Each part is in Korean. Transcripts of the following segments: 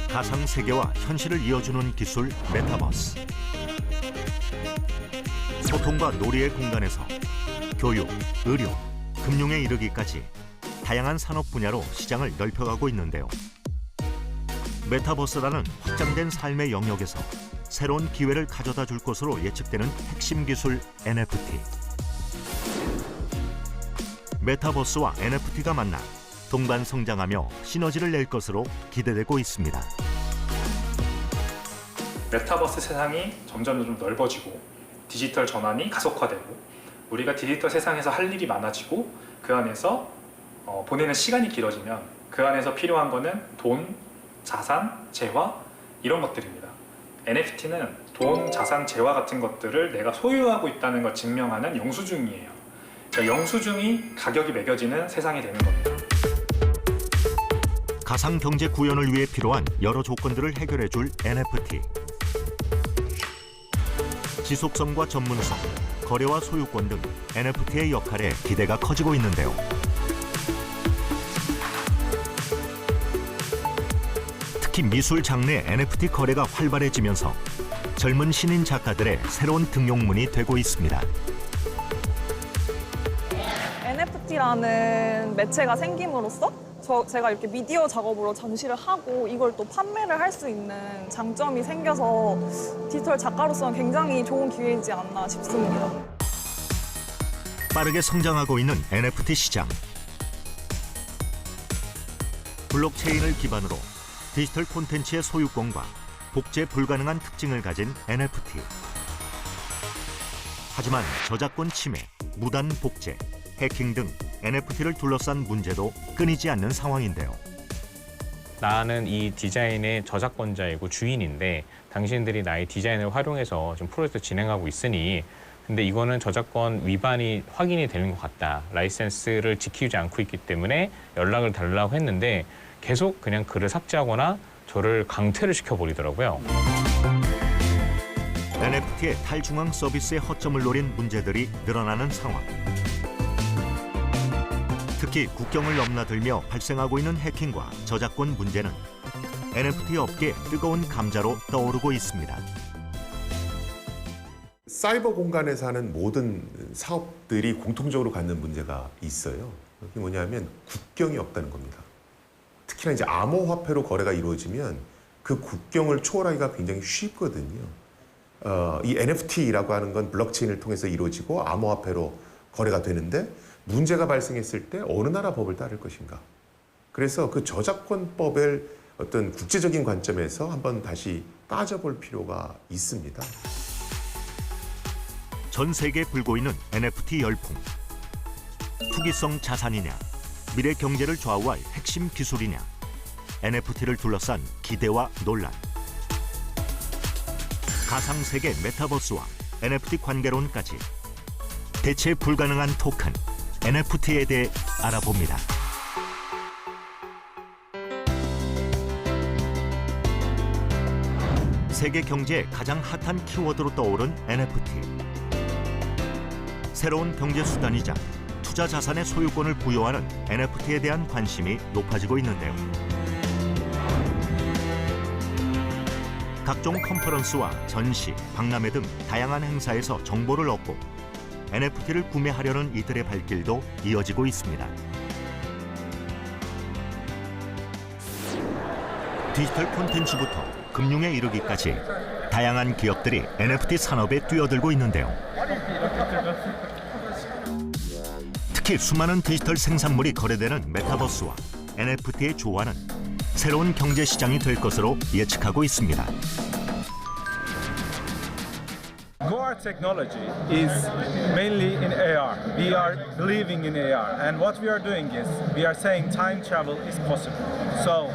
가상 세계와 현실을 이어주는 기술 메타버스. 소통과 놀이의 공간에서 교육, 의료, 금융에 이르기까지 다양한 산업 분야로 시장을 넓혀가고 있는데요. 메타버스라는 확장된 삶의 영역에서 새로운 기회를 가져다 줄 것으로 예측되는 핵심 기술 NFT. 메타버스와 NFT가 만나 동반 성장하며 시너지를 낼 것으로 기대되고 있습니다. 메타버스 세상이 점점 좀 넓어지고 디지털 전환이 가속화되고 우리가 디지털 세상에서 할 일이 많아지고 그 안에서 보내는 시간이 길어지면 그 안에서 필요한 거는 돈, 자산, 재화 이런 것들입니다. NFT는 돈, 자산, 재화 같은 것들을 내가 소유하고 있다는 걸 증명하는 영수증이에요. 그러니까 영수증이 가격이 매겨지는 세상이 되는 겁니다. 가상 경제 구현을 위해 필요한 여러 조건들을 해결해 줄 NFT. 지속성과 전문성, 거래와 소유권 등 NFT의 역할에 기대가 커지고 있는데요. 특히 미술 장르의 NFT 거래가 활발해지면서 젊은 신인 작가들의 새로운 등용문이 되고 있습니다. NFT라는 매체가 생김으로써 제가 이렇게 미디어 작업으로 전시를 하고 이걸 또 판매를 할 수 있는 장점이 생겨서 디지털 작가로서는 굉장히 좋은 기회이지 않나 싶습니다. 빠르게 성장하고 있는 NFT 시장. 블록체인을 기반으로 디지털 콘텐츠의 소유권과 복제 불가능한 특징을 가진 NFT. 하지만 저작권 침해, 무단 복제, 해킹 등 NFT를 둘러싼 문제도 끊이지 않는 상황인데요. 나는 이 디자인의 저작권자이고 주인인데 당신들이 나의 디자인을 활용해서 지금 프로젝트 진행하고 있으니 근데 이거는 저작권 위반이 확인이 되는 것 같다. 라이센스를 지키지 않고 있기 때문에 연락을 달라고 했는데 계속 그냥 글을 삭제하거나 저를 강퇴를 시켜버리더라고요. NFT의 탈중앙 서비스의 허점을 노린 문제들이 늘어나는 상황. 특히 국경을 넘나들며 발생하고 있는 해킹과 저작권 문제는 NFT 업계의 뜨거운 감자로 떠오르고 있습니다. 사이버 공간에서 하는 모든 사업들이 공통적으로 갖는 문제가 있어요. 그게 뭐냐면 국경이 없다는 겁니다. 특히나 이제 암호화폐로 거래가 이루어지면 그 국경을 초월하기가 굉장히 쉽거든요. 이 NFT라고 하는 건 블록체인을 통해서 이루어지고 암호화폐로 거래가 되는데 문제가 발생했을 때 어느 나라 법을 따를 것인가. 그래서 그 저작권법의 어떤 국제적인 관점에서 한번 다시 따져볼 필요가 있습니다. 전 세계에 불고 있는 NFT 열풍. 투기성 자산이냐, 미래 경제를 좌우할 핵심 기술이냐, NFT를 둘러싼 기대와 논란. 가상세계 메타버스와 NFT 관계론까지 대체 불가능한 토큰, NFT에 대해 알아봅니다. 세계 경제의 가장 핫한 키워드로 떠오른 NFT. 새로운 경제 수단이자 투자 자산의 소유권을 부여하는 NFT에 대한 관심이 높아지고 있는데요. 각종 컨퍼런스와 전시, 박람회 등 다양한 행사에서 정보를 얻고 NFT를 구매하려는 이들의 발길도 이어지고 있습니다. 디지털 콘텐츠부터 금융에 이르기까지 다양한 기업들이 NFT 산업에 뛰어들고 있는데요. 특히 수많은 디지털 생산물이 거래되는 메타버스와 NFT의 조화는 새로운 경제 시장이 될 것으로 예측하고 있습니다. Our technology is mainly in AR. We are believing in AR, and what we are doing is we are saying time travel is possible. So,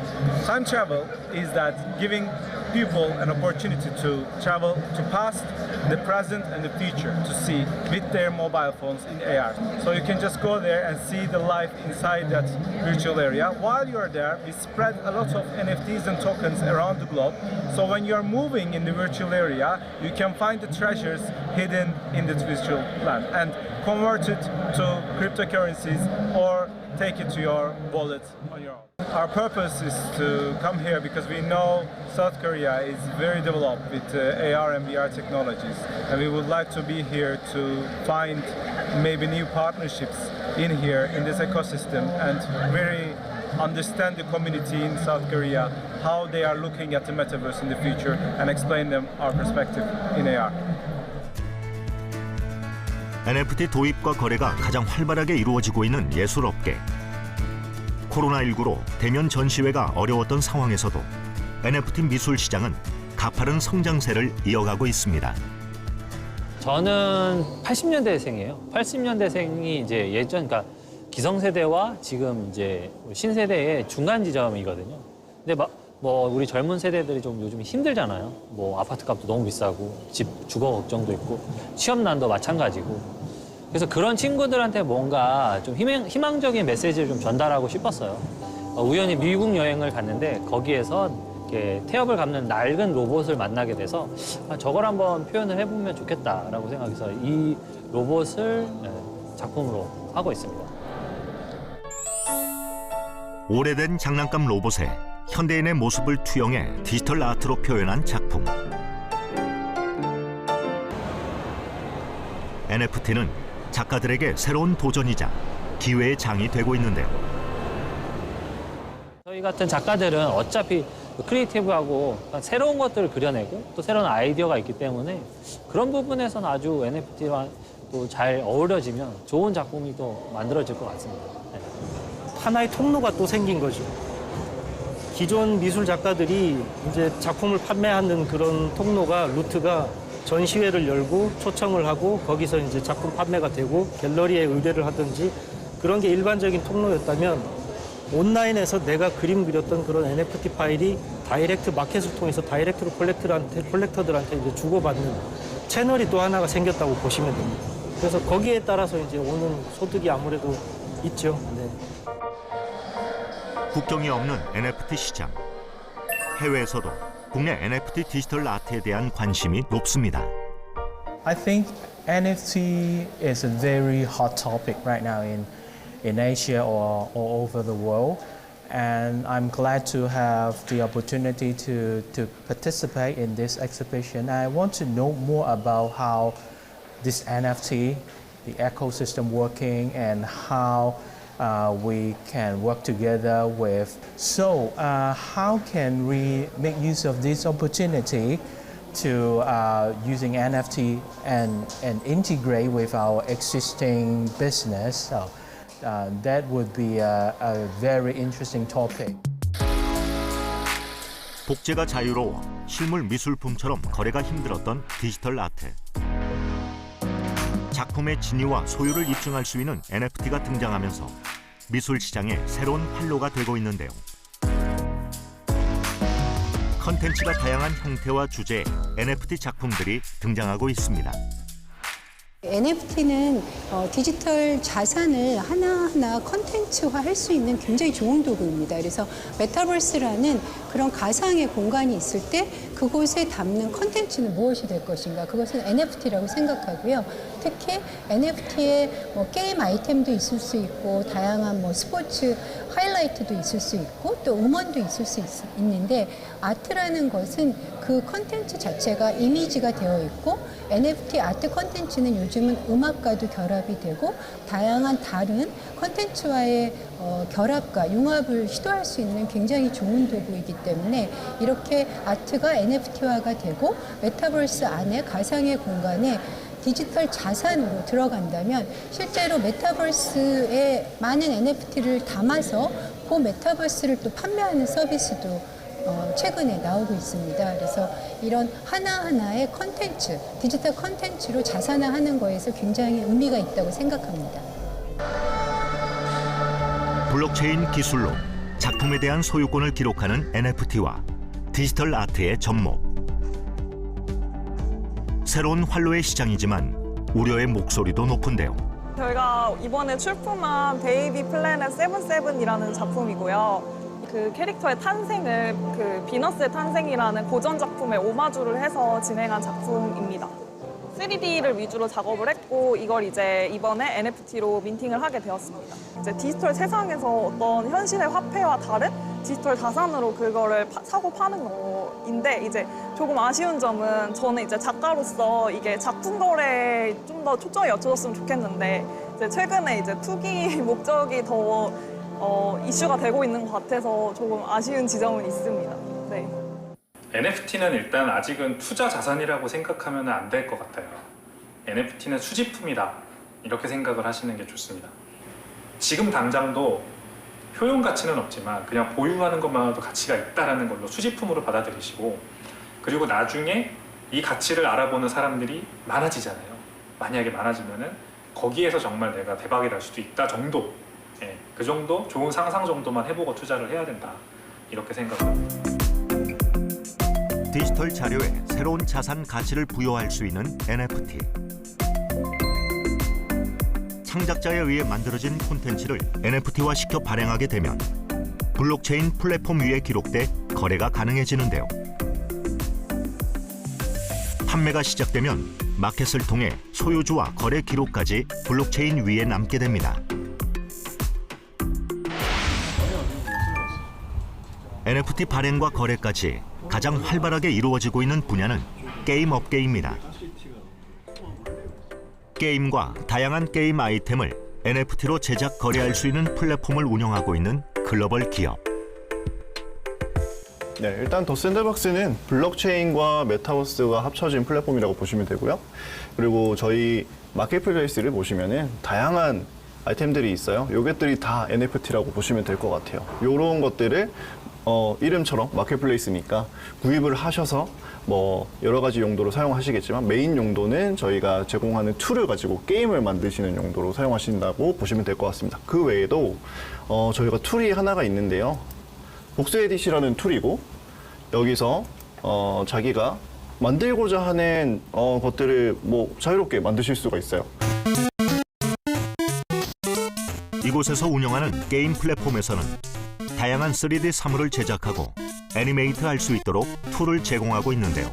time travel is that giving people an opportunity to travel to past, the present, and the future to see with their mobile phones in AR. So you can just go there and see the life inside that virtual area. While you are there, we spread a lot of NFTs and tokens around the globe. So when you are moving in the virtual area, you can find the treasures hidden in the digital land and convert it to cryptocurrencies or take it to your wallet on your own. Our purpose is to come here because we know South Korea is very developed with AR and VR technologies, and we would like to be here to find maybe new partnerships in here in this ecosystem and really understand the community in South Korea, how they are looking at the metaverse in the future, and explain them our perspective in AR. NFT 도입과 거래가 가장 활발하게 이루어지고 있는 예술업계. 코로나19로 대면 전시회가 어려웠던 상황에서도 NFT 미술 시장은 가파른 성장세를 이어가고 있습니다. 저는 80년대생이에요. 80년대생이 이제 예전, 그러니까 기성세대와 지금 이제 신세대의 중간 지점이거든요. 근데 뭐 우리 젊은 세대들이 좀 요즘 힘들잖아요. 뭐 아파트값도 너무 비싸고 집 주거 걱정도 있고 취업난도 마찬가지고. 그래서 그런 친구들한테 뭔가 좀 희망적인 메시지를 좀 전달하고 싶었어요. 우연히 미국 여행을 갔는데 거기에서 이렇게 태엽을 감는 낡은 로봇을 만나게 돼서 저걸 한번 표현을 해보면 좋겠다라고 생각해서 이 로봇을 작품으로 하고 있습니다. 오래된 장난감 로봇에 현대인의 모습을 투영해 디지털 아트로 표현한 작품. NFT는 작가들에게 새로운 도전이자 기회의 장이 되고 있는데요. 저희 같은 작가들은 어차피 크리에이티브하고 새로운 것들을 그려내고 또 새로운 아이디어가 있기 때문에 그런 부분에서는 아주 NFT와 또 잘 어우러지면 좋은 작품이 또 만들어질 것 같습니다. 네. 하나의 통로가 또 생긴 거죠. 기존 미술 작가들이 이제 작품을 판매하는 그런 통로가, 루트가 전시회를 열고 초청을 하고 거기서 이제 작품 판매가 되고 갤러리에 의뢰를 하든지 그런 게 일반적인 통로였다면 온라인에서 내가 그림 그렸던 그런 NFT 파일이 다이렉트 마켓을 통해서 다이렉트로 콜렉터들한테 이제 주고받는 채널이 또 하나가 생겼다고 보시면 됩니다. 그래서 거기에 따라서 이제 오는 소득이 아무래도 있죠. 네. 국경이 없는 NFT 시장. 해외에서도 국내 NFT 디지털 아트에 대한 관심이 높습니다. I think NFT is a very hot topic right now in Asia or all over the world. And I'm glad to have the opportunity to participate in this exhibition. I want to know more about how this NFT, the ecosystem working, and how we can work together with. So how can we make use of this opportunity to using NFT and integrate with our existing business? So that would be a very interesting topic. 복제가 자유로워 실물 미술품처럼 거래가 힘들었던 디지털 아트. 작품의 진위와 소유를 입증할 수 있는 NFT가 등장하면서 미술 시장의 새로운 활로가 되고 있는데요. 컨텐츠가 다양한 형태와 주제의 NFT 작품들이 등장하고 있습니다. NFT는 디지털 자산을 하나하나 컨텐츠화 할 수 있는 굉장히 좋은 도구입니다. 그래서 메타버스라는 그런 가상의 공간이 있을 때 그곳에 담는 컨텐츠는 무엇이 될 것인가, 그것은 NFT라고 생각하고요. 특히 NFT에 게임 아이템도 있을 수 있고 다양한 스포츠 하이라이트도 있을 수 있고 또 음원도 있을 수 있는데 아트라는 것은 그 컨텐츠 자체가 이미지가 되어 있고 NFT 아트 컨텐츠는 요즘은 음악과도 결합이 되고 다양한 다른 컨텐츠와의 결합과 융합을 시도할 수 있는 굉장히 좋은 도구이기 때문에 이렇게 아트가 NFT화가 되고 메타버스 안에 가상의 공간에 디지털 자산으로 들어간다면 실제로 메타버스에 많은 NFT를 담아서 그 메타버스를 또 판매하는 서비스도 최근에 나오고 있습니다. 그래서 이런 하나하나의 컨텐츠, 디지털 컨텐츠로 자산화하는 거에서 굉장히 의미가 있다고 생각합니다. 블록체인 기술로 작품에 대한 소유권을 기록하는 NFT와 디지털 아트의 접목. 새로운 활로의 시장이지만 우려의 목소리도 높은데요. 저희가 이번에 출품한 베이비 플래닛 77이라는 작품이고요. 그 캐릭터의 탄생을 비너스의 탄생이라는 고전 작품에 오마주를 해서 진행한 작품입니다. 3D를 위주로 작업을 했고 이걸 이제 이번에 NFT로 민팅을 하게 되었습니다. 이제 디지털 세상에서 어떤 현실의 화폐와 다른 디지털 자산으로 그거를 사고 파는 거인데 이제 조금 아쉬운 점은 저는 이제 작가로서 이게 작품 거래에 좀 더 초점이 맞춰졌으면 좋겠는데 이제 최근에 이제 투기 목적이 더 이슈가 되고 있는 것 같아서 조금 아쉬운 지점은 있습니다. 네. NFT는 일단 아직은 투자 자산이라고 생각하면 안 될 것 같아요. NFT는 수집품이다 이렇게 생각을 하시는 게 좋습니다. 지금 당장도 효용 가치는 없지만 그냥 보유하는 것만으로도 가치가 있다라는 걸로 수집품으로 받아들이시고 그리고 나중에 이 가치를 알아보는 사람들이 많아지잖아요. 만약에 많아지면은 거기에서 정말 내가 대박이 날 수도 있다 정도, 그 정도 좋은 상상 정도만 해보고 투자를 해야 된다 이렇게 생각합니다. 디지털 자료에 새로운 자산 가치를 부여할 수 있는 NFT. 창작자에 의해 만들어진 콘텐츠를 NFT화 시켜 발행하게 되면 블록체인 플랫폼 위에 기록돼 거래가 가능해지는데요. 판매가 시작되면 마켓을 통해 소유주와 거래 기록까지 블록체인 위에 남게 됩니다. NFT 발행과 거래까지 가장 활발하게 이루어지고 있는 분야는 게임 업계입니다. 게임과 다양한 게임 아이템을 NFT로 제작 거래할 수 있는 플랫폼을 운영하고 있는 글로벌 기업. 네, 일단 더 샌드박스는 블록체인과 메타버스가 합쳐진 플랫폼이라고 보시면 되고요. 그리고 저희 마켓플레이스를 보시면은 다양한 아이템들이 있어요. 요것들이 다 NFT라고 보시면 될 것 같아요. 요런 것들을 이름처럼 마켓플레이스니까 구입을 하셔서 뭐 여러 가지 용도로 사용하시겠지만 메인 용도는 저희가 제공하는 툴을 가지고 게임을 만드시는 용도로 사용하신다고 보시면 될 것 같습니다. 그 외에도 저희가 툴이 하나가 있는데요. 복수 에딧이라는 툴이고 여기서 자기가 만들고자 하는 것들을 뭐 자유롭게 만드실 수가 있어요. 이곳에서 운영하는 게임 플랫폼에서는 다양한 3D 사물을 제작하고 애니메이트할 수 있도록 툴을 제공하고 있는데요.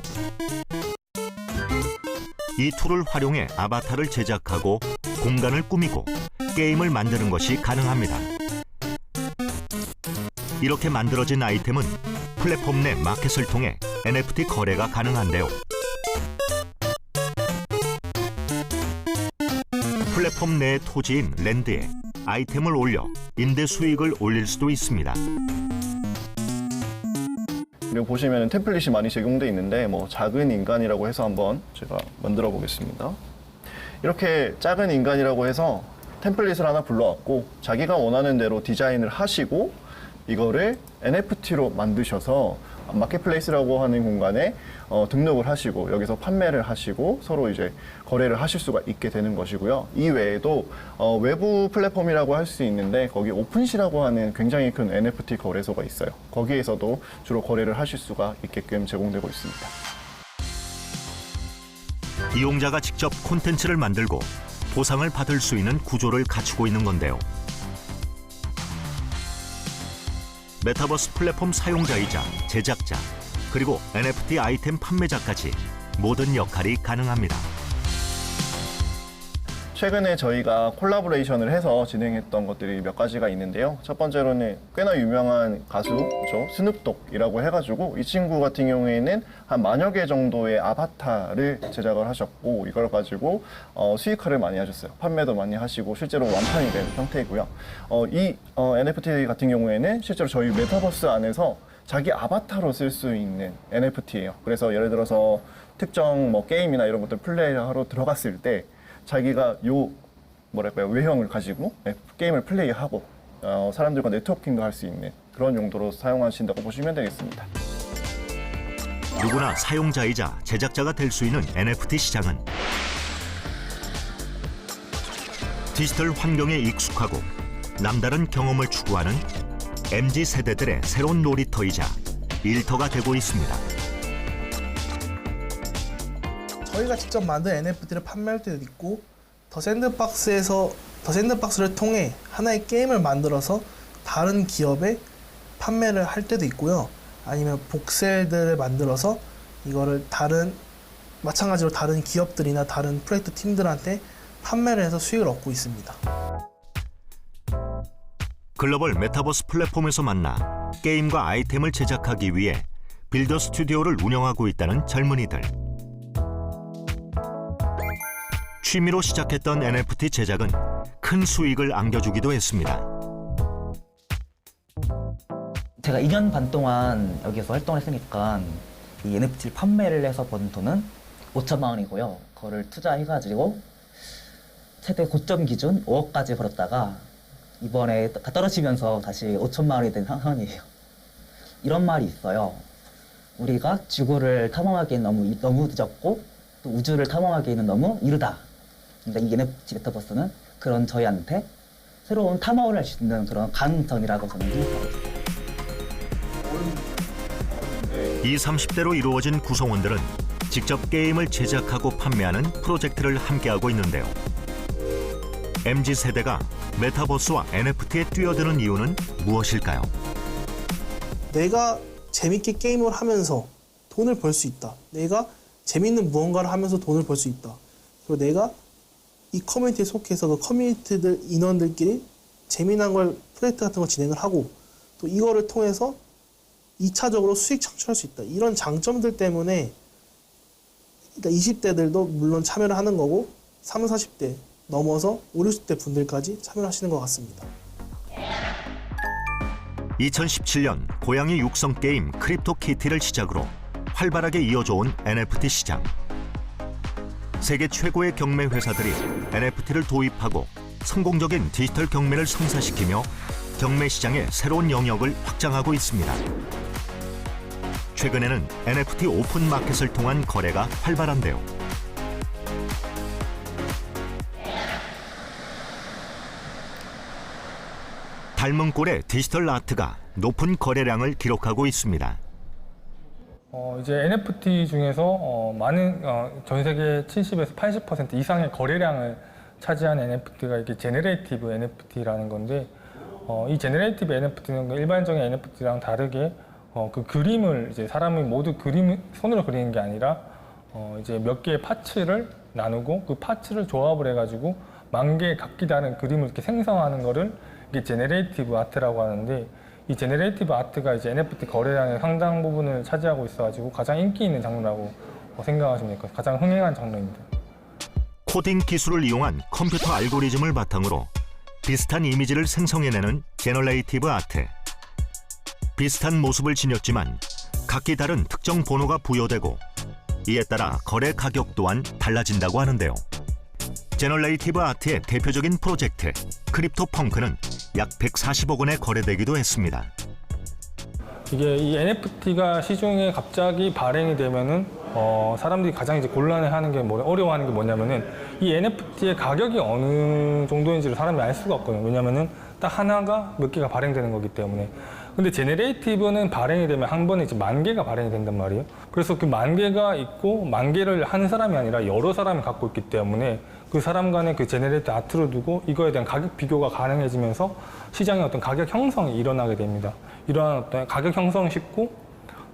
이 툴을 활용해 아바타를 제작하고 공간을 꾸미고 게임을 만드는 것이 가능합니다. 이렇게 만들어진 아이템은 플랫폼 내 마켓을 통해 NFT 거래가 가능한데요. 플랫폼 내 토지인 랜드에 아이템을 올려 임대 수익을 올릴 수도 있습니다. 그리고 보시면 템플릿이 많이 제공돼 있는데 뭐 작은 인간이라고 해서 한번 제가 만들어 보겠습니다. 이렇게 작은 인간이라고 해서 템플릿을 하나 불러왔고 자기가 원하는 대로 디자인을 하시고 이거를 NFT로 만드셔서 마켓플레이스라고 하는 공간에 등록을 하시고 여기서 판매를 하시고 서로 이제 거래를 하실 수가 있게 되는 것이고요. 이 외에도 외부 플랫폼이라고 할 수 있는데 거기 오픈시라고 하는 굉장히 큰 NFT 거래소가 있어요. 거기에서도 주로 거래를 하실 수가 있게끔 제공되고 있습니다. 이용자가 직접 콘텐츠를 만들고 보상을 받을 수 있는 구조를 갖추고 있는 건데요. 메타버스 플랫폼 사용자이자 제작자, 그리고 NFT 아이템 판매자까지 모든 역할이 가능합니다. 최근에 저희가 콜라보레이션을 해서 진행했던 것들이 몇 가지가 있는데요. 첫 번째로는 꽤나 유명한 가수죠. 스눕독이라고 해가지고 이 친구 같은 경우에는 한 10,000여 개 정도의 아바타를 제작을 하셨고 이걸 가지고 수익화를 많이 하셨어요. 판매도 많이 하시고 실제로 완판이 된 상태이고요. 이 NFT 같은 경우에는 실제로 저희 메타버스 안에서 자기 아바타로 쓸 수 있는 NFT예요. 그래서 예를 들어서 특정 뭐 게임이나 이런 것들 플레이하러 들어갔을 때 자기가 외형을 가지고 게임을 플레이하고 사람들과 네트워킹도 할 수 있는 그런 용도로 사용하신다고 보시면 되겠습니다. 누구나 사용자이자 제작자가 될 수 있는 NFT 시장은 디지털 환경에 익숙하고 남다른 경험을 추구하는 MZ세대들의 새로운 놀이터이자 일터가 되고 있습니다. 저희가 직접 만든 NFT를 판매할 때도 있고 더 샌드박스를 통해 하나의 게임을 만들어서 다른 기업에 판매를 할 때도 있고요. 아니면 복셀들을 만들어서 이거를 다른 마찬가지로 다른 기업들이나 다른 프로젝트 팀들한테 판매를 해서 수익을 얻고 있습니다. 글로벌 메타버스 플랫폼에서 만나 게임과 아이템을 제작하기 위해 빌더 스튜디오를 운영하고 있다는 젊은이들. 취미로 시작했던 NFT 제작은 큰 수익을 안겨주기도 했습니다. 제가 2년 반 동안 여기서 활동을 했으니까 이 NFT를 판매를 해서 번 돈은 5천만 원이고요. 그거를 투자해가지고 최대 고점 기준 5억까지 벌었다가 이번에 다 떨어지면서 다시 5천만 원이 된 상황이에요. 이런 말이 있어요. 우리가 지구를 탐험하기에는 너무 늦었고 또 우주를 탐험하기에는 너무 이르다. 근데 이 NFT 메타버스는 그런 저희한테 새로운 탐험을 할 수 있는 그런 가능성이라고 저는 생각하고 있습니다. 20, 30대로 이루어진 구성원들은 직접 게임을 제작하고 판매하는 프로젝트를 함께하고 있는데요. MZ세대가 메타버스와 NFT에 뛰어드는 이유는 무엇일까요? 내가 재밌게 게임을 하면서 돈을 벌 수 있다. 내가 재밌는 무언가를 하면서 돈을 벌 수 있다. 그리고 내가 이 커뮤니티에 속해서 그 커뮤니티들 인원들끼리 재미난 걸 프로젝트 같은 거 진행을 하고 또 이거를 통해서 2차적으로 수익 창출할 수 있다. 이런 장점들 때문에 그러니까 20대들도 물론 참여를 하는 거고 30, 40대 넘어서 5, 60대 분들까지 참여를 하시는 것 같습니다. 2017년 고양이 육성 게임 크립토키티를 시작으로 활발하게 이어져온 NFT 시장. 세계 최고의 경매 회사들이 NFT를 도입하고 성공적인 디지털 경매를 성사시키며 경매 시장의 새로운 영역을 확장하고 있습니다. 최근에는 NFT 오픈 마켓을 통한 거래가 활발한데요. 닮은 꼴의 디지털 아트가 높은 거래량을 기록하고 있습니다. 이제 NFT 중에서 많은 전 세계 70에서 80% 이상의 거래량을 차지하는 NFT가 이게 제너레이티브 NFT라는 건데, 이 제너레이티브 NFT는 일반적인 NFT랑 다르게 그 그림을 이제 사람이 모두 손으로 그리는 게 아니라 이제 몇 개의 파츠를 나누고 그 파츠를 조합을 해가지고 10,000개의 각기 다른 그림을 이렇게 생성하는 거를 이게 제너레이티브 아트라고 하는데, 이 제너레이티브 아트가 이제 NFT 거래량의 상당 부분을 차지하고 있어가지고 가장 인기 있는 장르라고 생각하시면 될 거예요. 가장 흥행한 장르입니다. 코딩 기술을 이용한 컴퓨터 알고리즘을 바탕으로 비슷한 이미지를 생성해내는 제너레이티브 아트. 비슷한 모습을 지녔지만 각기 다른 특정 번호가 부여되고 이에 따라 거래 가격 또한 달라진다고 하는데요. 제너레이티브 아트의 대표적인 프로젝트 크립토펑크는 약 140억 원에 거래되기도 했습니다. 이게 이 NFT가 시중에 갑자기 발행이 되면은 사람들이 가장 이제 곤란해하는 게 어려워하는 게 뭐냐면은 이 NFT의 가격이 어느 정도인지를 사람이 알 수가 없거든요. 왜냐면은 딱 하나가 몇 개가 발행되는 거기 때문에. 근데 제너레이티브는 발행이 되면 한 번에 이제 10,000개가 발행이 된단 말이에요. 그래서 그 10,000개가 있고 10,000개를 한 사람이 아니라 여러 사람이 갖고 있기 때문에 그 사람 간의 그 제너레이트 아트를 두고 이거에 대한 가격 비교가 가능해지면서 시장의 어떤 가격 형성이 일어나게 됩니다. 이러한 어떤 가격 형성이 쉽고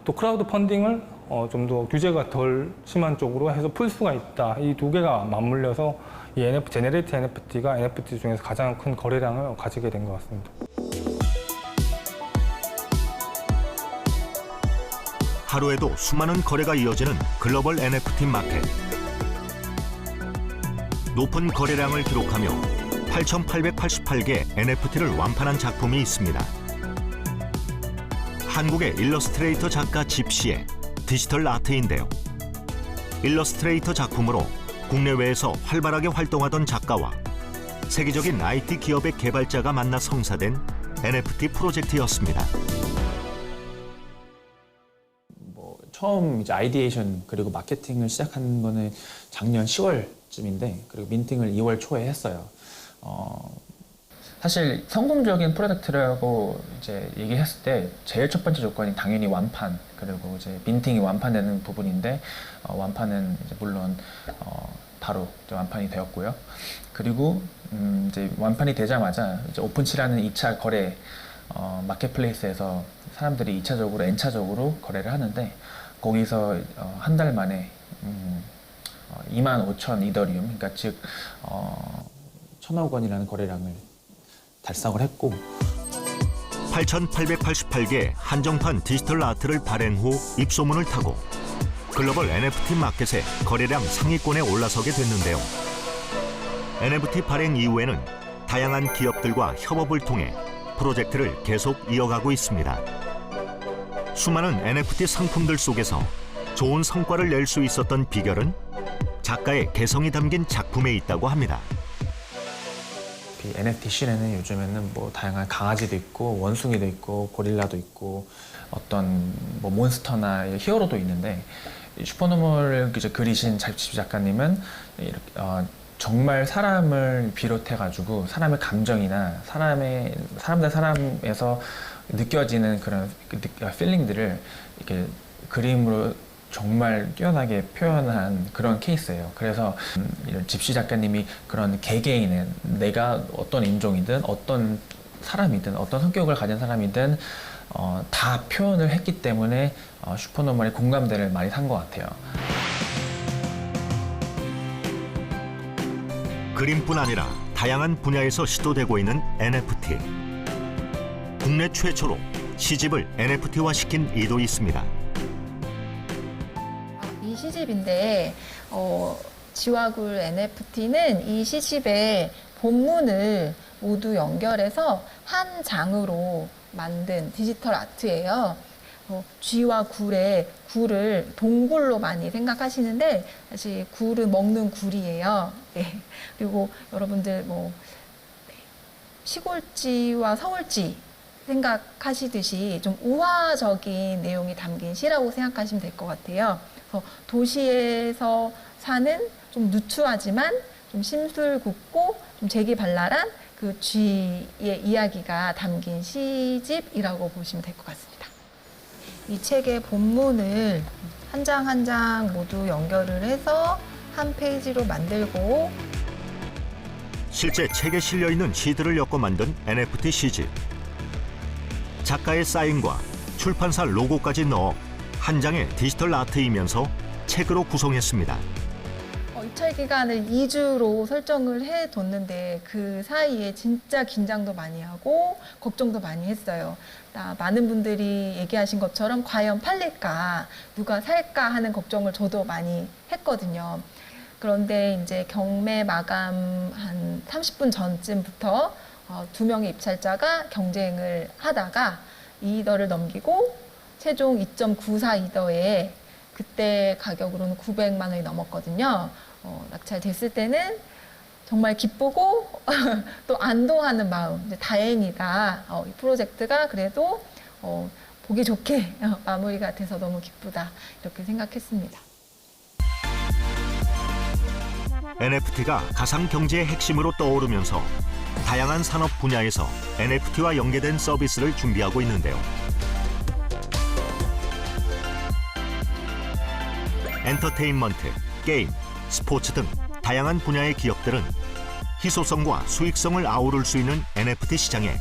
또 크라우드 펀딩을 좀 더 규제가 덜 심한 쪽으로 해서 풀 수가 있다. 이 두 개가 맞물려서 이 제너레이트 NFT가 NFT 중에서 가장 큰 거래량을 가지게 된 것 같습니다. 하루에도 수많은 거래가 이어지는 글로벌 NFT 마켓. 높은 거래량을 기록하며 8,888개 NFT를 완판한 작품이 있습니다. 한국의 일러스트레이터 작가 집시의 디지털 아트인데요. 일러스트레이터 작품으로 국내외에서 활발하게 활동하던 작가와 세계적인 IT 기업의 개발자가 만나 성사된 NFT 프로젝트였습니다. 처음 이제 아이디에이션 그리고 마케팅을 시작한 거는 작년 10월쯤인데 그리고 민팅을 2월 초에 했어요. 사실 성공적인 프로젝트라고 이제 얘기했을 때 제일 첫 번째 조건이 당연히 완판 그리고 이제 민팅이 완판되는 부분인데 완판은 이제 물론 바로 이제 완판이 되었고요. 그리고 이제 완판이 되자마자 이제 오픈치라는 2차 거래 마켓플레이스에서 사람들이 2차적으로 N차적으로 거래를 하는데 거기서 한 달 만에 25,000 이더리움, 그러니까 즉 1,000억 원이라는 거래량을 달성을 했고 8,888개의 한정판 디지털 아트를 발행 후 입소문을 타고 글로벌 NFT 마켓의 거래량 상위권에 올라서게 됐는데요. NFT 발행 이후에는 다양한 기업들과 협업을 통해 프로젝트를 계속 이어가고 있습니다. 수많은 NFT 상품들 속에서 좋은 성과를 낼 수 있었던 비결은 작가의 개성이 담긴 작품에 있다고 합니다. NFT 씬에는 요즘에는 뭐 다양한 강아지도 있고 원숭이도 있고 고릴라도 있고 어떤 뭐 몬스터나 히어로도 있는데 슈퍼노멀을 이제 그리신 집시 작가님은 이렇게, 정말 사람을 비롯해가지고 사람의 감정이나 사람 대 사람에서 느껴지는 그런 필링들을 이렇게 그림으로 정말 뛰어나게 표현한 그런 케이스예요. 그래서 이런 집시 작가님이 그런 개개인의 내가 어떤 인종이든 어떤 사람이든 어떤 성격을 가진 사람이든 다 표현을 했기 때문에 슈퍼노멀의 공감대를 많이 산 것 같아요. 그림뿐 아니라 다양한 분야에서 시도되고 있는 NFT. 국내 최초로 시집을 NFT화시킨 이도 있습니다. 이 시집인데 지화굴 NFT는 이 시집의 본문을 모두 연결해서 한 장으로 만든 디지털 아트예요. 쥐와 굴의 굴을 동굴로 많이 생각하시는데 사실 굴은 먹는 굴이에요. 네. 그리고 여러분들 뭐 시골쥐와 서울쥐 생각하시듯이 좀 우화적인 내용이 담긴 시라고 생각하시면 될 것 같아요. 그래서 도시에서 사는 좀 누추하지만 좀 심술 깊고 좀 재기발랄한 그 쥐의 이야기가 담긴 시집이라고 보시면 될 것 같습니다. 이 책의 본문을 한 장 한 장 모두 연결을 해서 한 페이지로 만들고 실제 책에 실려있는 시들을 엮어 만든 NFT 시집. 작가의 사인과 출판사 로고까지 넣어 한 장의 디지털 아트이면서 책으로 구성했습니다. 입찰 기간을 2주로 설정을 해뒀는데 그 사이에 진짜 긴장도 많이 하고 걱정도 많이 했어요. 많은 분들이 얘기하신 것처럼 과연 팔릴까, 누가 살까 하는 걱정을 저도 많이 했거든요. 그런데 이제 경매 마감 한 30분 전쯤부터 2명의 입찰자가 경쟁을 하다가 2이더를 넘기고 최종 2.94 이더에 그때 가격으로는 900만 원이 넘었거든요. 낙찰됐을 때는 정말 기쁘고 또 안도하는 마음, 이제 다행이다. 이 프로젝트가 그래도 보기 좋게 마무리가 돼서 너무 기쁘다. 이렇게 생각했습니다. NFT가 가상 경제의 핵심으로 떠오르면서 다양한 산업 분야에서 NFT와 연계된 서비스를 준비하고 있는데요. 엔터테인먼트, 게임, 스포츠 등 다양한 분야의 기업들은 희소성과 수익성을 아우를 수 있는 NFT 시장에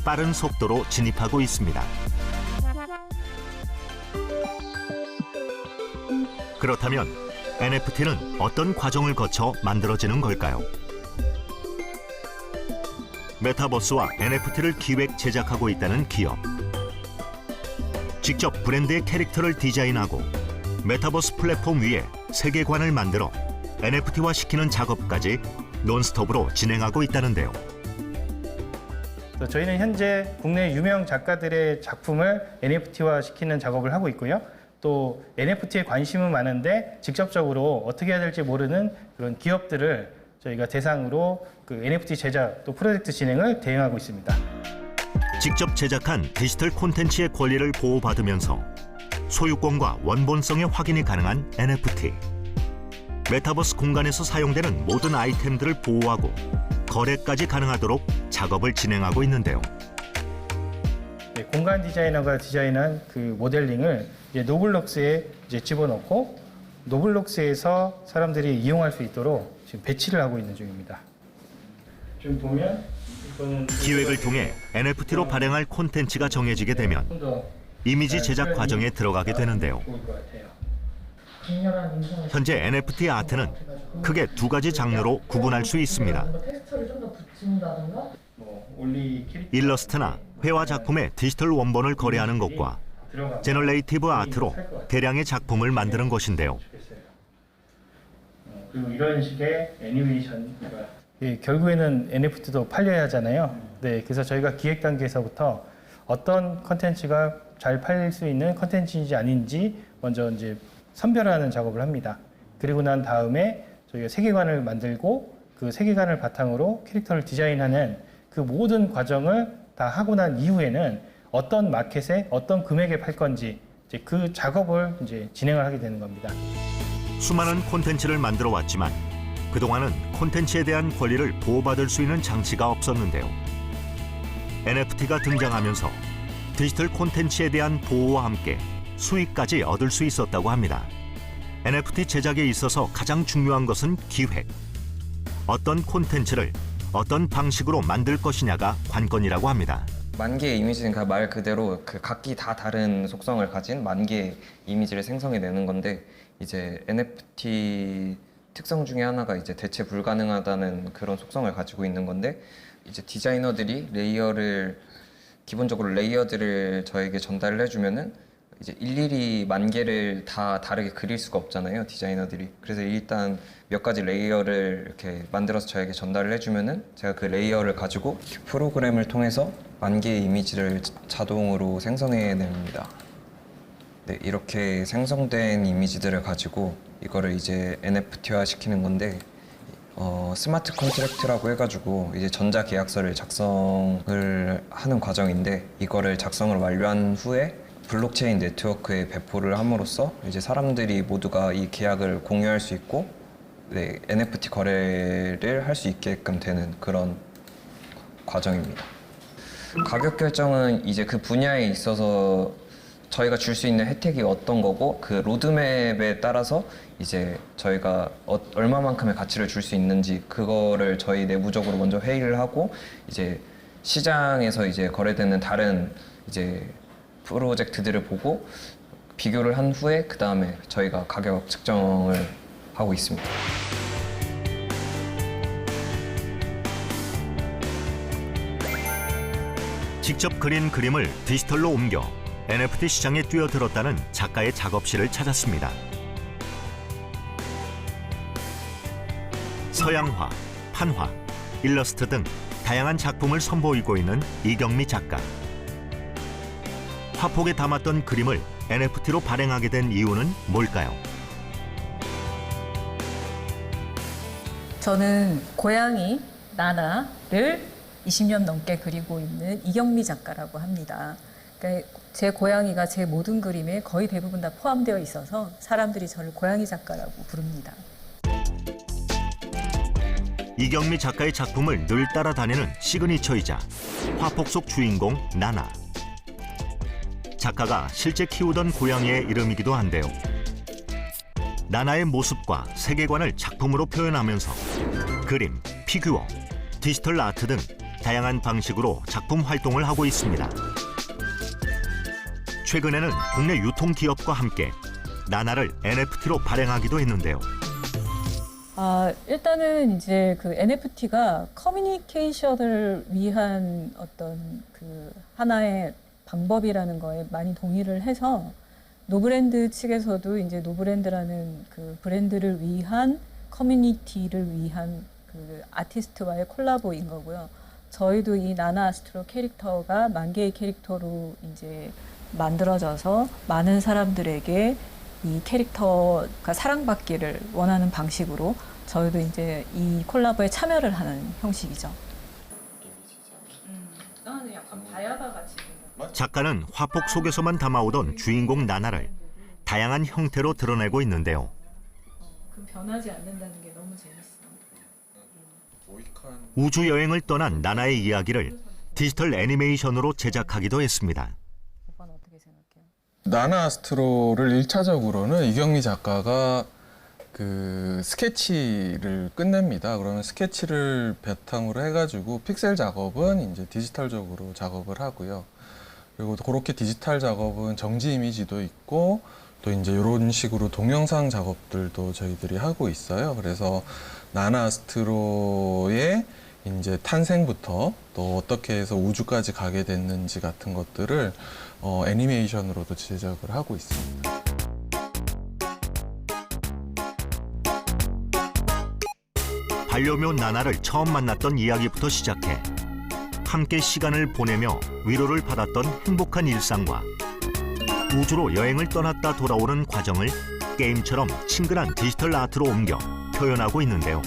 빠른 속도로 진입하고 있습니다. 그렇다면 NFT는 어떤 과정을 거쳐 만들어지는 걸까요? 메타버스와 NFT를 기획 제작하고 있다는 기업. 직접 브랜드의 캐릭터를 디자인하고 메타버스 플랫폼 위에 세계관을 만들어 NFT화 시키는 작업까지 논스톱으로 진행하고 있다는데요. 저희는 현재 국내 유명 작가들의 작품을 NFT화 시키는 작업을 하고 있고요. 또 NFT에 관심은 많은데 직접적으로 어떻게 해야 될지 모르는 그런 기업들을 저희가 대상으로 그 NFT 제작 또 프로젝트 진행을 대행하고 있습니다. 직접 제작한 디지털 콘텐츠의 권리를 보호받으면서 소유권과 원본성의 확인이 가능한 NFT. 메타버스 공간에서 사용되는 모든 아이템들을 보호하고 거래까지 가능하도록 작업을 진행하고 있는데요. 네, 공간 디자이너가 디자인한 그 모델링을 이제 노블록스에 이제 집어넣고 노블록스에서 사람들이 이용할 수 있도록 지금 배치를 하고 있는 중입니다. 지금 보면 이거는 기획을 통해 NFT로 발행할 콘텐츠가 정해지게 되면 이미지 제작 과정에 들어가게 되는데요. 현재 NFT 아트는 크게 두 가지 장르로 구분할 수 있습니다. 일러스트나 회화 작품의 디지털 원본을 거래하는 것과 제너레이티브 아트로 대량의 작품을 만드는 것인데요. 그리고 이런 식의 애니메이션, 결국에는 NFT도 팔려야 하잖아요. 네, 그래서 저희가 기획 단계에서부터 어떤 컨텐츠가 잘 팔릴 수 있는 컨텐츠인지 아닌지 먼저 이제 선별하는 작업을 합니다. 그리고 난 다음에 저희가 세계관을 만들고 그 세계관을 바탕으로 캐릭터를 디자인하는 그 모든 과정을 다 하고 난 이후에는 어떤 마켓에 어떤 금액에 팔 건지 이제 그 작업을 이제 진행을 하게 되는 겁니다. 수많은 콘텐츠를 만들어 왔지만 그동안은 콘텐츠에 대한 권리를 보호받을 수 있는 장치가 없었는데요. NFT가 등장하면서 디지털 콘텐츠에 대한 보호와 함께 수익까지 얻을 수 있었다고 합니다. NFT 제작에 있어서 가장 중요한 것은 기획. 어떤 콘텐츠를 어떤 방식으로 만들 것이냐가 관건이라고 합니다. 만 개의 이미지는 그 말 그대로 그 각기 다 다른 속성을 가진 만 개의 이미지를 생성해내는 건데, 이제 NFT 특성 중에 하나가 이제 대체 불가능하다는 그런 속성을 가지고 있는 건데, 이제 디자이너들이 기본적으로 레이어들을 저에게 전달을 해주면은 이제 일일이 만 개를 다 다르게 그릴 수가 없잖아요, 디자이너들이. 그래서 일단 몇 가지 레이어를 이렇게 만들어서 저에게 전달을 해주면은 제가 그 레이어를 가지고 프로그램을 통해서 만 개의 이미지를 자동으로 생성해냅니다. 네, 이렇게 생성된 이미지들을 가지고 이거를 이제 NFT화 시키는 건데, 스마트 컨트랙트라고 해가지고 이제 전자 계약서를 작성을 하는 과정인데, 이거를 작성을 완료한 후에 블록체인 네트워크에 배포를 함으로써 이제 사람들이 모두가 이 계약을 공유할 수 있고, 네, NFT 거래를 할 수 있게끔 되는 그런 과정입니다. 가격 결정은 이제 그 분야에 있어서 저희가 줄 수 있는 혜택이 어떤 거고, 그 로드맵에 따라서 이제 저희가 얼마만큼의 가치를 줄 수 있는지 그거를 저희 내부적으로 먼저 회의를 하고, 이제 시장에서 이제 거래되는 다른 이제 프로젝트들을 보고 비교를 한 후에 그 다음에 저희가 가격 측정을 하고 있습니다. 직접 그린 그림을 디지털로 옮겨 NFT 시장에 뛰어들었다는 작가의 작업실을 찾았습니다. 서양화, 판화, 일러스트 등 다양한 작품을 선보이고 있는 이경미 작가. 화폭에 담았던 그림을 NFT로 발행하게 된 이유는 뭘까요? 저는 고양이 나나를 20년 넘게 그리고 있는 이경미 작가라고 합니다. 그러니까 제 고양이가 제 모든 그림에 거의 대부분 다 포함되어 있어서 사람들이 저를 고양이 작가라고 부릅니다. 이경미 작가의 작품을 늘 따라다니는 시그니처이자 화폭 속 주인공 나나. 작가가 실제 키우던 고양이의 이름이기도 한데요. 나나의 모습과 세계관을 작품으로 표현하면서 그림, 피규어, 디지털 아트 등 다양한 방식으로 작품 활동을 하고 있습니다. 최근에는 국내 유통기업과 함께 나나를 NFT로 발행하기도 했는데요. 일단은 이제 그 NFT가 커뮤니케이션을 위한 어떤 그 하나의 방법이라는 거에 많이 동의를 해서 노브랜드 측에서도 이제 노브랜드라는 그 브랜드를 위한 커뮤니티를 위한 그 아티스트와의 콜라보인 거고요. 저희도 이 나나 아스트로 캐릭터가 만 개의 캐릭터로 이제 만들어져서 많은 사람들에게 이 캐릭터가 사랑받기를 원하는 방식으로 저희도 이제 이 콜라보에 참여를 하는 형식이죠. 나는 약간 바야바 같이. 작가는 화폭 속에서만 담아오던 주인공 나나를 다양한 형태로 드러내고 있는데요. 그 변하지 않는다는 게 너무 재밌어. 우주 여행을 떠난 나나의 이야기를 디지털 애니메이션으로 제작하기도 했습니다. 나나 아스트로를 1차적으로는 이경미 작가가 그 스케치를 끝냅니다. 그러면 스케치를 바탕으로 해가지고 픽셀 작업은 이제 디지털적으로 작업을 하고요. 그리고 그렇게 디지털 작업은 정지 이미지도 있고 또 이제 이런 식으로 동영상 작업들도 저희들이 하고 있어요. 그래서 나나스트로의 이제 탄생부터 또 어떻게 해서 우주까지 가게 됐는지 같은 것들을 애니메이션으로도 제작을 하고 있습니다. 반려묘 나나를 처음 만났던 이야기부터 시작해 함께 시간을 보내며 위로를 받았던 행복한 일상과 우주로 여행을 떠났다 돌아오는 과정을 게임처럼 친근한 디지털 아트로 옮겨 표현하고 있는데요.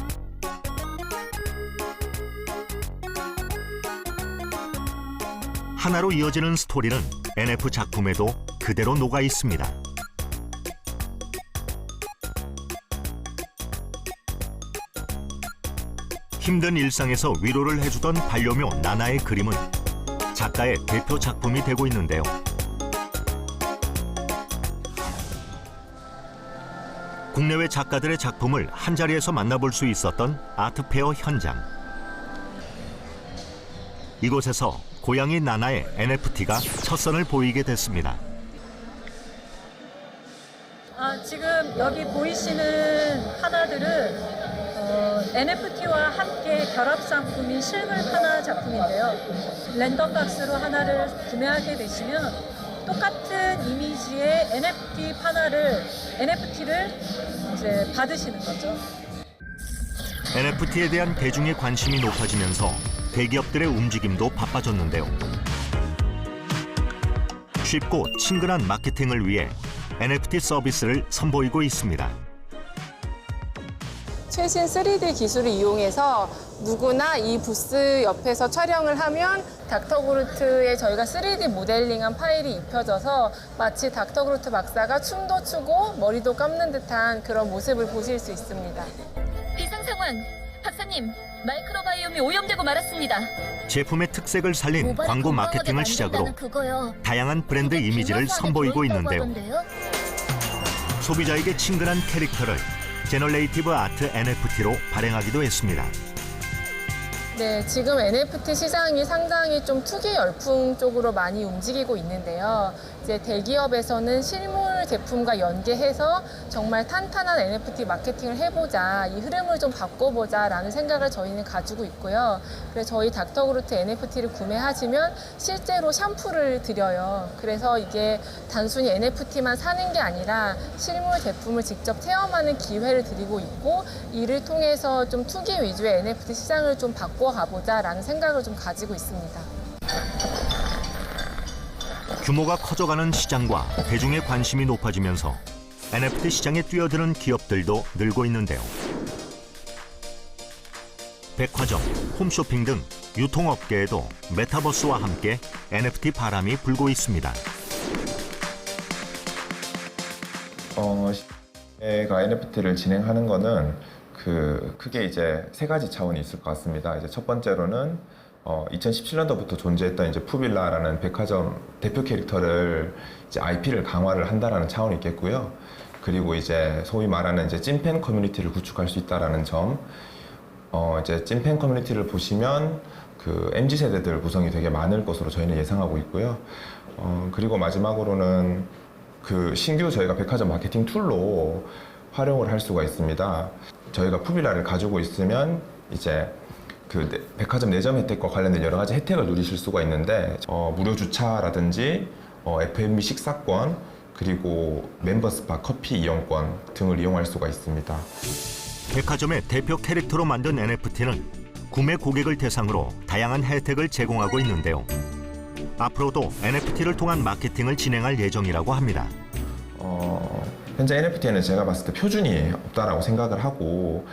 하나로 이어지는 스토리는 NF 작품에도 그대로 녹아 있습니다. 힘든 일상에서 위로를 해주던 반려묘 나나의 그림은 작가의 대표 작품이 되고 있는데요. 국내외 작가들의 작품을 한자리에서 만나볼 수 있었던 아트페어 현장. 이곳에서 고양이 나나의 NFT가 첫 선을 보이게 됐습니다. 지금 여기 보이시는 하나들은 NFT와 함께 결합 상품인 실물 하나 작품인데요. 랜덤 박스로 하나를 구매하게 되시면 똑같은 이미지의 NFT를 이제 받으시는 거죠. NFT에 대한 대중의 관심이 높아지면서 대기업들의 움직임도 바빠졌는데요. 쉽고 친근한 마케팅을 위해 NFT 서비스를 선보이고 있습니다. 최신 3D 기술을 이용해서 누구나 이 부스 옆에서 촬영을 하면 닥터그루트에 저희가 3D 모델링한 파일이 입혀져서 마치 닥터그루트 박사가 춤도 추고 머리도 감는 듯한 그런 모습을 보실 수 있습니다. 비상 상황! 박사님, 마이크로바이옴이 오염되고 말았습니다. 제품의 특색을 살린 광고 마케팅을 시작으로 다양한 브랜드 이미지를 선보이고 있는데요. 소비자에게 친근한 캐릭터를 제너레이티브 아트 NFT로 발행하기도 했습니다. 네, 지금 NFT 시장이 상당히 좀 투기 열풍 쪽으로 많이 움직이고 있는데요. 이제 대기업에서는 실물 제품과 연계해서 정말 탄탄한 NFT 마케팅을 해보자, 이 흐름을 좀 바꿔보자라는 생각을 저희는 가지고 있고요. 그래서 저희 닥터그루트 NFT를 구매하시면 실제로 샴푸를 드려요. 그래서 이게 단순히 NFT만 사는 게 아니라 실물 제품을 직접 체험하는 기회를 드리고 있고, 이를 통해서 좀 투기 위주의 NFT 시장을 좀 바꿔가보자라는 생각을 좀 가지고 있습니다. 규모가 커져가는 시장과 대중의 관심이 높아지면서 NFT 시장에 뛰어드는 기업들도 늘고 있는데요. 백화점, 홈쇼핑 등 유통업계에도 메타버스와 함께 NFT 바람이 불고 있습니다. 제가 NFT를 진행하는 거는 크게 이제 세 가지 차원이 있을 것 같습니다. 이제 첫 번째로는 2017년도부터 존재했던 이제 푸빌라라는 백화점 대표 캐릭터를 이제 IP를 강화를 한다라는 차원이 있겠고요. 그리고 이제 소위 말하는 이제 찐팬 커뮤니티를 구축할 수 있다라는 점. 이제 찐팬 커뮤니티를 보시면 MZ 세대들 구성이 되게 많을 것으로 저희는 예상하고 있고요. 그리고 마지막으로는 신규 저희가 백화점 마케팅 툴로 활용을 할 수가 있습니다. 저희가 푸빌라를 가지고 있으면 이제 백화점 내점 혜택과 관련된 여러 가지 혜택을 누리실 수가 있는데 무료 주차라든지 F&B 식사권, 그리고 멤버 스파 커피 이용권 등을 이용할 수가 있습니다. 백화점의 대표 캐릭터로 만든 NFT는 구매 고객을 대상으로 다양한 혜택을 제공하고 있는데요. 앞으로도 NFT를 통한 마케팅을 진행할 예정이라고 합니다. 현재 NFT에는 제가 봤을 때 표준이 없다라고 생각을 하고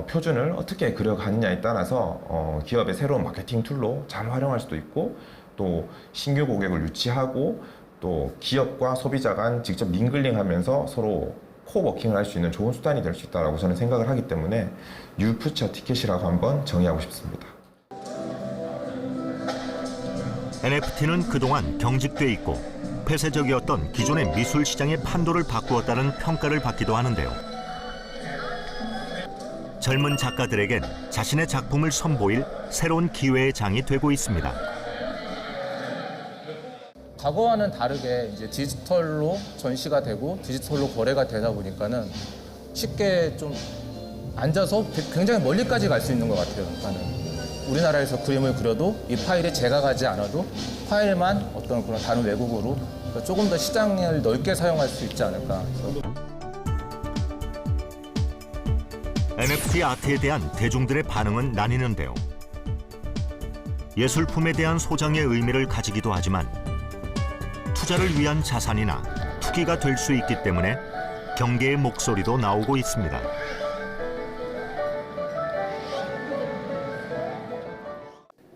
표준을 어떻게 그려가느냐에 따라서 기업의 새로운 마케팅 툴로 잘 활용할 수도 있고, 또 신규 고객을 유치하고, 또 기업과 소비자 간 직접 밍글링하면서 서로 코워킹을 할 수 있는 좋은 수단이 될 수 있다고 저는 생각을 하기 때문에 뉴퓨처 티켓이라고 한번 정의하고 싶습니다. NFT는 그동안 경직돼 있고 폐쇄적이었던 기존의 미술 시장의 판도를 바꾸었다는 평가를 받기도 하는데요. 젊은 작가들에겐 자신의 작품을 선보일 새로운 기회의 장이 되고 있습니다. 과거와는 다르게 이제 디지털로 전시가 되고 디지털로 거래가 되다 보니까는 쉽게 좀 앉아서 굉장히 멀리까지 갈 수 있는 것 같아요. 나는 우리나라에서 그림을 그려도 이 파일에 제가 가지 않아도 파일만 어떤 그런 다른 외국어로 조금 더 시장을 넓게 사용할 수 있지 않을까. NFT 아트에 대한 대중들의 반응은 나뉘는데요. 예술품에 대한 소장의 의미를 가지기도 하지만 투자를 위한 자산이나 투기가 될 수 있기 때문에 경계의 목소리도 나오고 있습니다.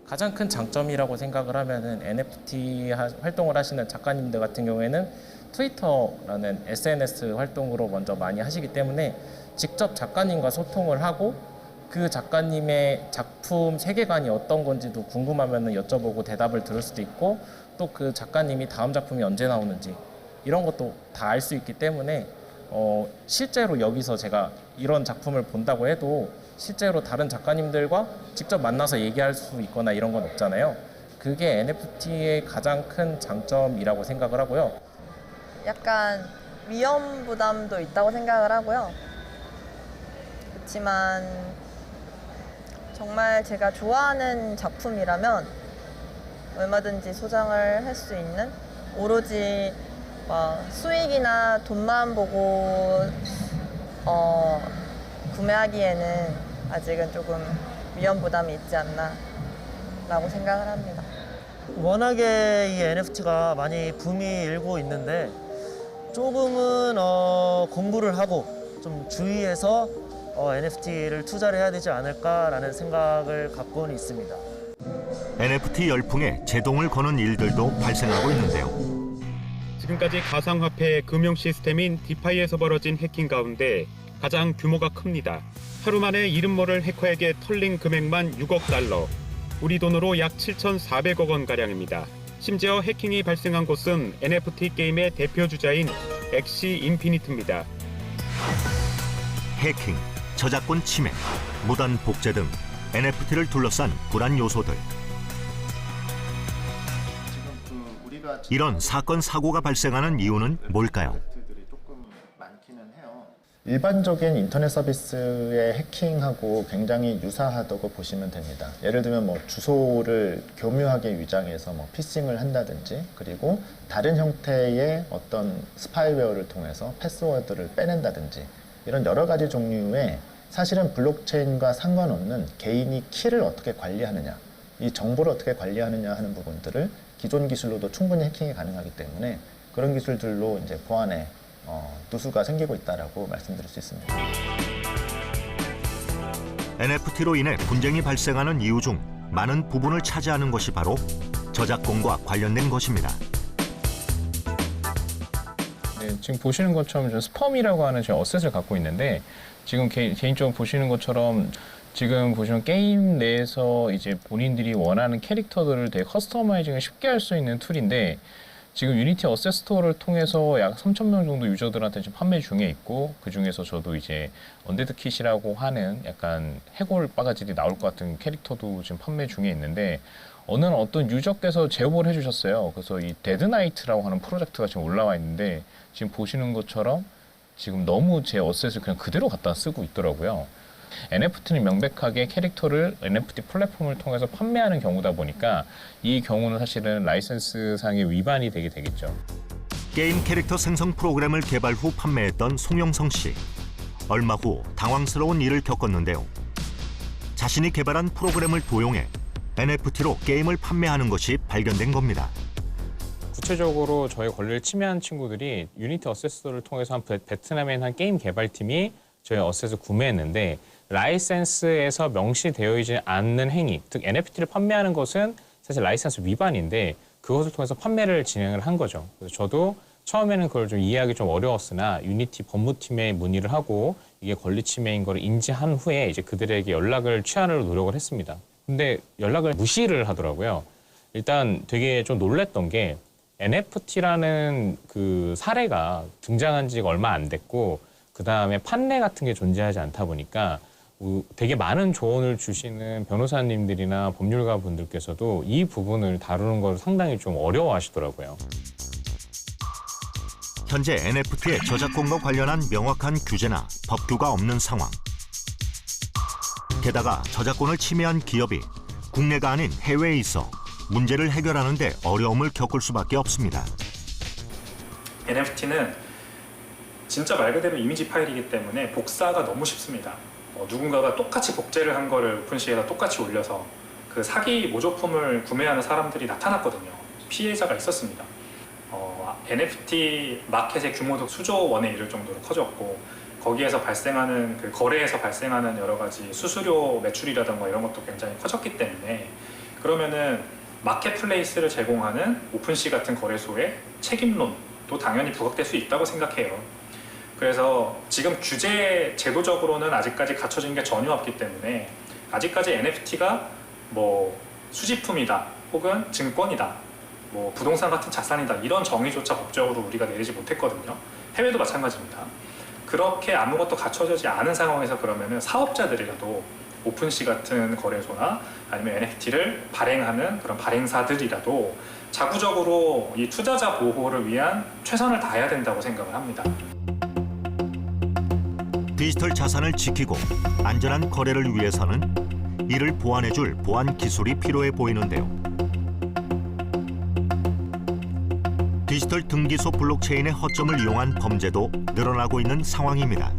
가장 큰 장점이라고 생각을 하면은 NFT 활동을 하시는 작가님들 같은 경우에는 트위터라는 SNS 활동으로 먼저 많이 하시기 때문에 직접 작가님과 소통을 하고 그 작가님의 작품 세계관이 어떤 건지도 궁금하면 여쭤보고 대답을 들을 수도 있고 또 그 작가님이 다음 작품이 언제 나오는지 이런 것도 다 알 수 있기 때문에 실제로 여기서 제가 이런 작품을 본다고 해도 실제로 다른 작가님들과 직접 만나서 얘기할 수 있거나 이런 건 없잖아요. 그게 NFT의 가장 큰 장점이라고 생각을 하고요. 약간 위험 부담도 있다고 생각을 하고요. 그렇지만 정말 제가 좋아하는 작품이라면 얼마든지 소장을 할 수 있는 오로지 수익이나 돈만 보고 구매하기에는 아직은 조금 위험 부담이 있지 않나 라고 생각을 합니다. 워낙에 이 NFT가 많이 붐이 일고 있는데 조금은 공부를 하고 좀 주의해서 NFT를 투자를 해야 되지 않을까라는 생각을 갖고는 있습니다. NFT 열풍에 제동을 거는 일들도 발생하고 있는데요. 지금까지 가상화폐 금융 시스템인 디파이에서 벌어진 해킹 가운데 가장 규모가 큽니다. 하루 만에 이름 모를 해커에게 털린 금액만 6억 달러, 우리 돈으로 약 7,400억 원가량입니다. 심지어 해킹이 발생한 곳은 NFT 게임의 대표 주자인 엑시 인피니트입니다. 해킹, 저작권 침해, 무단 복제 등 NFT를 둘러싼 불안 요소들. 이런 사건 사고가 발생하는 이유는 뭘까요? 일반적인 인터넷 서비스의 해킹하고 굉장히 유사하다고 보시면 됩니다. 예를 들면 주소를 교묘하게 위장해서 피싱을 한다든지, 그리고 다른 형태의 어떤 스파이웨어를 통해서 패스워드를 빼낸다든지, 이런 여러 가지 종류의 사실은 블록체인과 상관없는 개인이 키를 어떻게 관리하느냐, 이 정보를 어떻게 관리하느냐 하는 부분들을 기존 기술로도 충분히 해킹이 가능하기 때문에 그런 기술들로 이제 보안에 누수가 생기고 있다라고 말씀드릴 수 있습니다. NFT로 인해 분쟁이 발생하는 이유 중 많은 부분을 차지하는 것이 바로 저작권과 관련된 것입니다. 네, 지금 보시는 것처럼 스펌이라고 하는 제 어셋을 갖고 있는데 지금 개인적으로 보시는 것처럼 지금 보시면 게임 내에서 이제 본인들이 원하는 캐릭터들을 되게 커스터마이징을 쉽게 할 수 있는 툴인데 지금 유니티 어셋 스토어를 통해서 약 3,000명 정도 유저들한테 지금 판매 중에 있고 그 중에서 저도 이제 언데드 킷이라고 하는 약간 해골 바가지들이 나올 것 같은 캐릭터도 지금 판매 중에 있는데 어떤 유저께서 제보를 해주셨어요. 그래서 이 데드나이트라고 하는 프로젝트가 지금 올라와 있는데 지금 보시는 것처럼 지금 너무 제 어셋을 그냥 그대로 갖다 쓰고 있더라고요. NFT는 명백하게 캐릭터를 NFT 플랫폼을 통해서 판매하는 경우다 보니까 이 경우는 사실은 라이센스상의 위반이 되겠죠. 게임 캐릭터 생성 프로그램을 개발 후 판매했던 송영성 씨. 얼마 후 당황스러운 일을 겪었는데요. 자신이 개발한 프로그램을 도용해 NFT로 게임을 판매하는 것이 발견된 겁니다. 구체적으로 저희 권리를 침해한 친구들이 유니티 어셋을 통해서 베트남에 있는 한 게임 개발팀이 저희 어셋을 구매했는데 라이센스에서 명시되어 있지 않는 행위, 즉 NFT를 판매하는 것은 사실 라이센스 위반인데 그것을 통해서 판매를 진행을 한 거죠. 그래서 저도 처음에는 그걸 좀 이해하기 좀 어려웠으나 유니티 법무팀에 문의를 하고 이게 권리 침해인 걸 인지한 후에 이제 그들에게 연락을 취하려고 노력을 했습니다. 근데 연락을 무시를 하더라고요. 일단 되게 좀 놀랬던 게 NFT라는 그 사례가 등장한 지가 얼마 안 됐고 그 다음에 판례 같은 게 존재하지 않다 보니까 되게 많은 조언을 주시는 변호사님들이나 법률가 분들께서도 이 부분을 다루는 걸 상당히 좀 어려워하시더라고요. 현재 NFT의 저작권과 관련한 명확한 규제나 법규가 없는 상황. 게다가 저작권을 침해한 기업이 국내가 아닌 해외에 있어 문제를 해결하는 데 어려움을 겪을 수밖에 없습니다. NFT는 진짜 말 그대로 이미지 파일이기 때문에 복사가 너무 쉽습니다. 누군가가 똑같이 복제를 한 거를 오픈시에다 똑같이 올려서 그 사기 모조품을 구매하는 사람들이 나타났거든요. 피해자가 있었습니다. NFT 마켓의 규모도 수조 원에 이를 정도로 커졌고 거기에서 발생하는 그 거래에서 발생하는 여러 가지 수수료 매출이라든가 이런 것도 굉장히 커졌기 때문에 그러면은 마켓플레이스를 제공하는 오픈시 같은 거래소의 책임론도 당연히 부각될 수 있다고 생각해요. 그래서 지금 규제 제도적으로는 아직까지 갖춰진 게 전혀 없기 때문에 아직까지 NFT가 뭐 수집품이다 혹은 증권이다 뭐 부동산 같은 자산이다 이런 정의조차 법적으로 우리가 내리지 못했거든요. 해외도 마찬가지입니다. 그렇게 아무것도 갖춰지지 않은 상황에서 그러면은 사업자들이라도 오픈시 같은 거래소나 아니면 NFT를 발행하는 그런 발행사들이라도 자구적으로 이 투자자 보호를 위한 최선을 다해야 된다고 생각을 합니다. 디지털 자산을 지키고 안전한 거래를 위해서는 이를 보완해줄 보안 기술이 필요해 보이는데요. 디지털 등기소 블록체인의 허점을 이용한 범죄도 늘어나고 있는 상황입니다.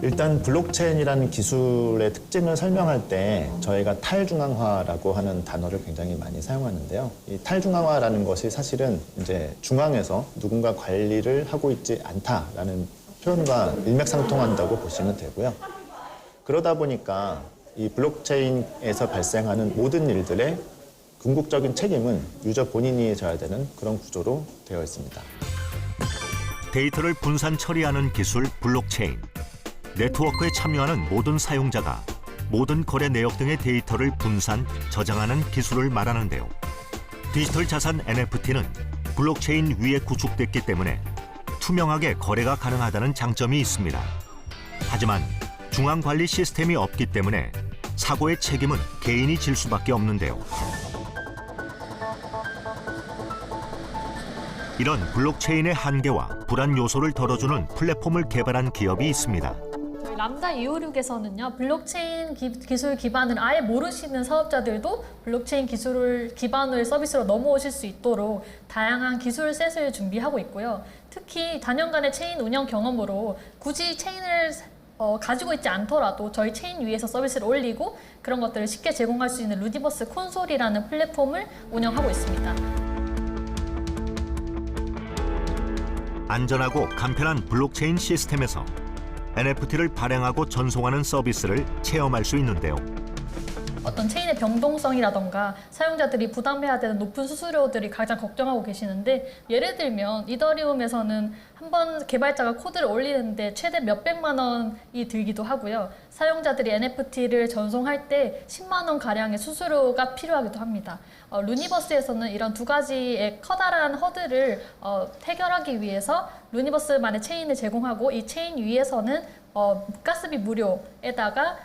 일단 블록체인이라는 기술의 특징을 설명할 때 저희가 탈중앙화라고 하는 단어를 굉장히 많이 사용하는데요. 이 탈중앙화라는 것이 사실은 이제 중앙에서 누군가 관리를 하고 있지 않다라는 표현과 일맥상통한다고 보시면 되고요. 그러다 보니까 이 블록체인에서 발생하는 모든 일들의 궁극적인 책임은 유저 본인이 져야 되는 그런 구조로 되어 있습니다. 데이터를 분산 처리하는 기술 블록체인. 네트워크에 참여하는 모든 사용자가 모든 거래 내역 등의 데이터를 분산, 저장하는 기술을 말하는데요. 디지털 자산 NFT는 블록체인 위에 구축됐기 때문에 투명하게 거래가 가능하다는 장점이 있습니다. 하지만 중앙 관리 시스템이 없기 때문에 사고의 책임은 개인이 질 수밖에 없는데요. 이런 블록체인의 한계와 불안 요소를 덜어주는 플랫폼을 개발한 기업이 있습니다. 람다 256에서는요, 블록체인 기술 기반을 아예 모르시는 사업자들도 블록체인 기술을 기반을 서비스로 넘어오실 수 있도록 다양한 기술 셋을 준비하고 있고요. 특히 단연간의 체인 운영 경험으로 굳이 체인을 가지고 있지 않더라도 저희 체인 위에서 서비스를 올리고 그런 것들을 쉽게 제공할 수 있는 루니버스 콘솔이라는 플랫폼을 운영하고 있습니다. 안전하고 간편한 블록체인 시스템에서 NFT를 발행하고 전송하는 서비스를 체험할 수 있는데요. 어떤 체인의 병동성이라던가 사용자들이 부담해야 되는 높은 수수료들이 가장 걱정하고 계시는데, 예를 들면 이더리움에서는 한번 개발자가 코드를 올리는데 최대 몇백만 원이 들기도 하고요. 사용자들이 NFT를 전송할 때 10만 원 가량의 수수료가 필요하기도 합니다. 루니버스에서는 이런 두 가지의 커다란 허들을 해결하기 위해서 루니버스만의 체인을 제공하고, 이 체인 위에서는 가스비 무료에다가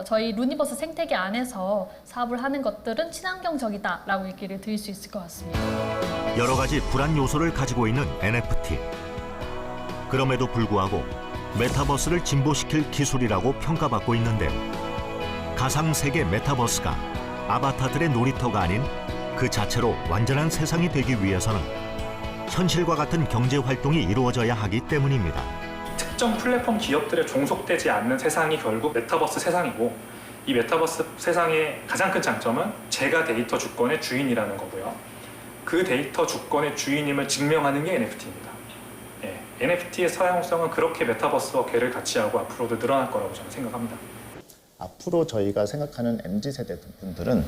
저희 루니버스 생태계 안에서 사업을 하는 것들은 친환경적이다라고 얘기를 드릴 수 있을 것 같습니다. 여러 가지 불안 요소를 가지고 있는 NFT. 그럼에도 불구하고 메타버스를 진보시킬 기술이라고 평가받고 있는데요. 가상세계 메타버스가 아바타들의 놀이터가 아닌 그 자체로 완전한 세상이 되기 위해서는 현실과 같은 경제 활동이 이루어져야 하기 때문입니다. 특정 플랫폼 기업들에 종속되지 않는 세상이 결국 메타버스 세상이고, 이 메타버스 세상의 가장 큰 장점은 제가 데이터 주권의 주인이라는 거고요. 그 데이터 주권의 주인임을 증명하는 게 NFT입니다. NFT의 사용성은 그렇게 메타버스와 궤를 같이 하고 앞으로도 늘어날 거라고 저는 생각합니다. 앞으로 저희가 생각하는 MZ세대 분들은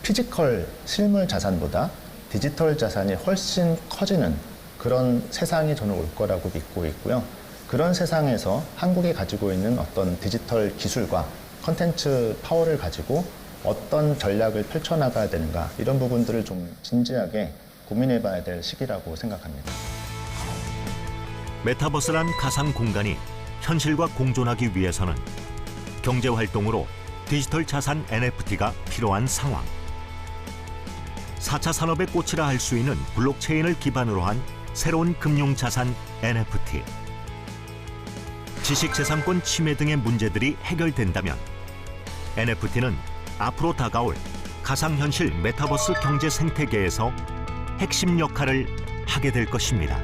피지컬 실물 자산보다 디지털 자산이 훨씬 커지는 그런 세상이 저는 올 거라고 믿고 있고요. 그런 세상에서 한국이 가지고 있는 어떤 디지털 기술과 컨텐츠 파워를 가지고 어떤 전략을 펼쳐나가야 되는가, 이런 부분들을 좀 진지하게 고민해 봐야 될 시기라고 생각합니다. 메타버스란 가상 공간이 현실과 공존하기 위해서는 경제활동으로 디지털 자산 NFT가 필요한 상황. 4차 산업의 꽃이라 할 수 있는 블록체인을 기반으로 한 새로운 금융자산 NFT. 지식재산권 침해 등의 문제들이 해결된다면 NFT는 앞으로 다가올 가상현실 메타버스 경제 생태계에서 핵심 역할을 하게 될 것입니다.